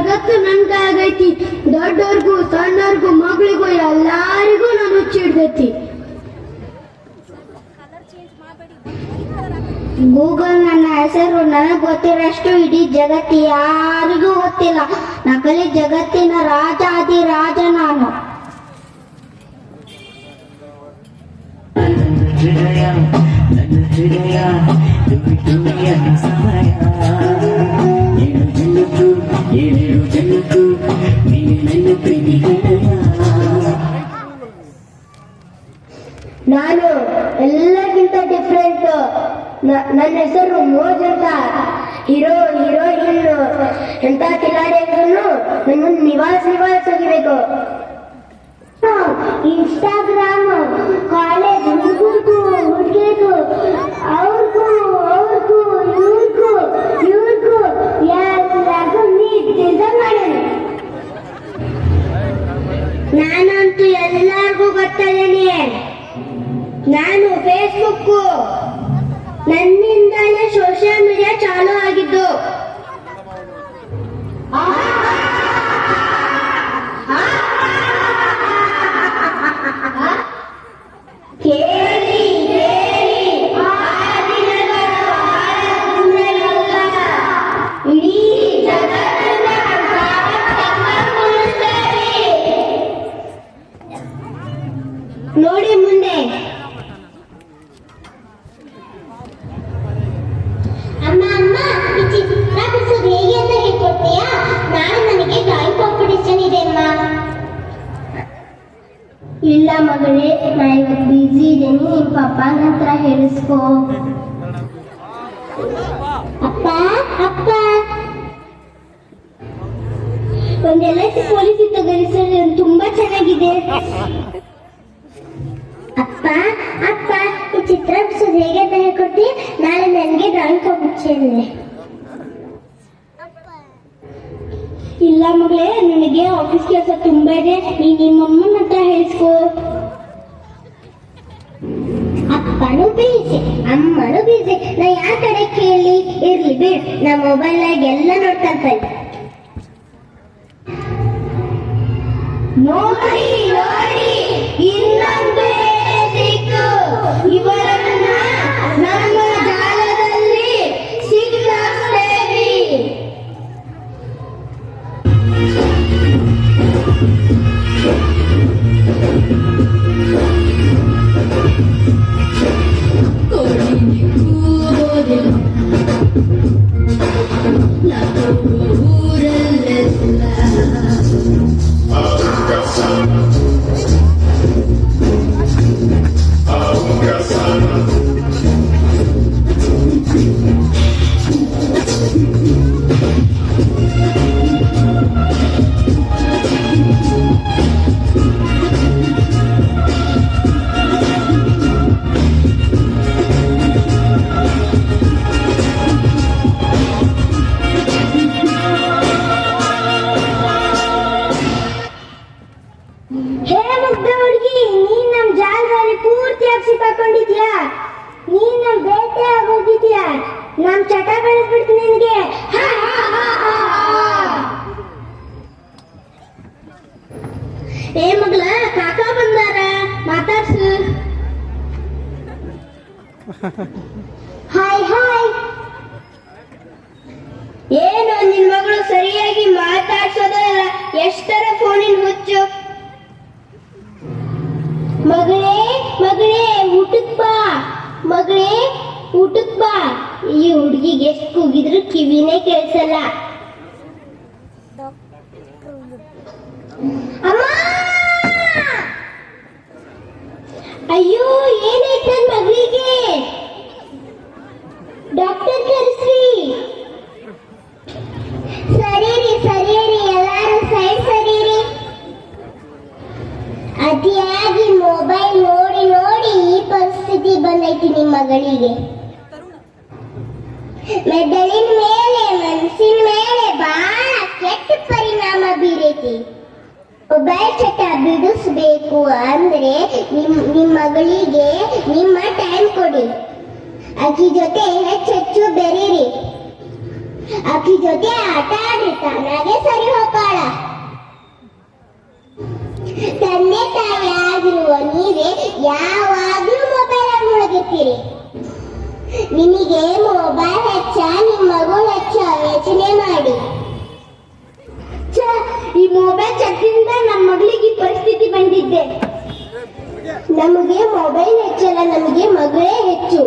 ಜಗತ್ತು ನನ್ ಕೈಯಾಗೈತಿ. ದೊಡ್ಡವ್ರಿಗೂ ಸಣ್ಣವ್ರಿಗೂ ಮಗಳಿಗೂ ಎಲ್ಲಾರಿಗೂ ನಾನು ಹುಚ್ಚಿಡ್ದೈತಿ. ಗೂಗಲ್ ನನ್ನ ಹೆಸರು ನನಗ್ ಗೊತ್ತಿರೋಷ್ಟು ಇಡೀ ಜಗತ್ತು ಯಾರಿಗೂ ಗೊತ್ತಿಲ್ಲ. ನಕಲಿ ಜಗತ್ತಿನ ರಾಜಾದಿರಾಜ ನಾನು. ನಾನು ಎಲ್ಲಕ್ಕಿಂತ ಡಿಫ್ರೆಂಟ್. ನನ್ನ ಹೆಸರು ಮೋಜ್ ಅಂತ. ಹೀರೋಯಿನ್ ಎಂತ ಕಿಲಾಡಿ ಅಂದ್ರೂ ನನ್ನನ್ನು ನಿವಾಸ ಹೋಗಿಬೇಕು. ಇನ್ಸ್ಟಾಗ್ರಾಮ್ ಕಾಲೇಜ್ ಹುಡುಗರಿಗೂ ಹುಡುಗಿಗೂ ಅವ್ರಿಗೂ ಇವ್ರಿಗೂ ಎಲ್ಲರಿಗೂ ಡಿಸೈನ್ ಮಾಡೇನಿ. ನಾನಂತೂ ಎಲ್ಲರಿಗೂ ಗೊತ್ತಿದ್ದೀನಿ. ನಾನು ಫೇಸ್ಬುಕ್ ನನ್ನಿಂದಾನೇ ಸೋಷಿಯಲ್ ಮೀಡಿಯಾ ಚಾಲೂ ಆಗಿದ್ದು. ನೋಡಿ ಮುಂದೆ. ಅಮ್ಮ ಈ ಚಿತ್ರ ಬಿಡಿಸೋದು ಹೇಗೆ ಅಂತ ಹೇಳ್ಕೊಡ್ತೀಯಾ? ನಾಳೆ ನನಗೆ ಡ್ರಾಯಿಂಗ್ ಕಾಂಪಿಟೇಷನ್ ಇದೆ ಅಮ್ಮ. ಇಲ್ಲ ಮಗಳೇ, ನಾ ಇವತ್ತು ಬಿಸಿ ಇದ್ದೀನಿ, ನಿಮ್ ಪಪ್ಪನ ಹತ್ರ ಹೇಳಿಸ್ಕೋ. ಅಪ್ಪ ಒಂದು LIC ಪಾಲಿಸಿ ತಗೊಳ್ಳಿ ಸರ್, ತುಂಬಾ ಚೆನ್ನಾಗಿದೆ. ಅಪ್ಪ ಈ ಚಿತ್ರ ಬಿಡಿಸೋದು ಹೇಗೆ ಅಂತ ಹೇಳ್ಕೊಡ್ತಿ? ನಾಳೆ ನನಗೆ ಡ್ರಾಯಿಂಗ್ ಕಾಂಪಿಟೇಷನ್ ಇದೆ. ಇಲ್ಲ ಮಗಳೇ, ನನಗೆ ಆಫೀಸ್ ಕೆಲಸ ತುಂಬಾ ಇದೆ, ನಿಮ್ಮ ಅಮ್ಮನ ಹತ್ರ ಹೇಳಿಸ್ಕೋ. ಅಪ್ಪನೂ ಬೀಸಿ ಅಮ್ಮನೂ ಬೀಸಿ, ನಾ ಯಾವ ಕಡೆ ಕೇಳಿ? ಇರ್ಲಿ ಬಿಡ್, ನಾ ಮೊಬೈಲ್ನಾಗ ಎಲ್ಲ ನೋಡ್ಕೊಂತ. ನೋಡಿ ಇನ್ನೊಂದೇ ದಿಕ್ಕು, ಇವರನ್ನ ನಮ್ಮ ಜಾಲದಲ್ಲಿ ಸಿಕ್ಕಿಸ್ತೇವೆ. ನೀನ್ ನಮ್ ಬೇಟೆ ಆಗೋಗಿದ್ಯಾ? ನಮ್ ಚಟ ಬೆಳೆಸ್ಬಿಡ್ತೀನಿ ನಿನ್ಗೆ. ಏ ಮಗ್ಲ, ಕಾಕಾ ಬಂದಾರ, ಮಾತಾಡ್ಸು. ಹಾಯ್ ಏನು ನಿನ್ ಮಗಳು ಸರಿಯಾಗಿ ಮಾತಾಡ್ಸೋದಲ್ಲ, ಎಷ್ಟರ ಫೋನಿನ ಹುಚ್ಚು. ಮಗಳೇ ಊಟಕ್ ಬಾ. ಈ ಹುಡುಗಿಗೆ ಎಷ್ಟು ಕೂಗಿದ್ರು ಕಿವಿನೇ ಕೇಳಿಸಲ್ಲ. ಅಮ್ಮ, ಅಯ್ಯೋ ಏನಾಯ್ತು ನನ್ ಮಗಳಿಗೆ? ಡಾಕ್ಟರ್ ಕರೆಸ್ರಿ. ಸರಿರಿ ಎಲ್ಲಾರು ಸೈಡ್ ಸರಿರಿ. ಅತಿಯಾಗಿ ಮೊಬೈಲ್ ನೋಡಿ ಈ ಪರಿಸ್ಥಿತಿ ಬಂದೈತಿ ನಿಮ್ಮ ಮಗಳಿಗೆ. ಮೆದುಳಿನ ಮೇಲೆ ಮನಸ್ಸಿನ ಮೇಲೆ ಬಹಳ ಕೆಟ್ಟ ಪರಿಣಾಮ ಬೀರೈತಿ. ಮೊಬೈಲ್ ಚಟ ಬಿಡಿಸ್ಬೇಕು ಅಂದ್ರೆ ನಿಮ್ಮ ಮಗಳಿಗೆ ನಿಮ್ಮ ಟೈಮ್ ಕೊಡಿ. ಆಕಿ ಜೊತೆ ಹೆಚ್ಚು ಬೆರೀರಿ. ಆಕಿ ಜೊತೆ ಆಟ ಆಡಿ ತಾನಾಗೆ ಸರಿ ಹೋಗ್ತದೆ. ಮಾತಾಡಿ. ಈ ಮೊಬೈಲ್ ಚಕ್ರಿಂದ ನಮ್ಮ ಮಗಳಿಗೆ ಈ ಪರಿಸ್ಥಿತಿ ಬಂದಿದ್ದೆ. ನಮಗೆ ಮೊಬೈಲ್ ಹೆಚ್ಚಲ್ಲ, ನಮಗೆ ಮಗಳೇ ಹೆಚ್ಚು.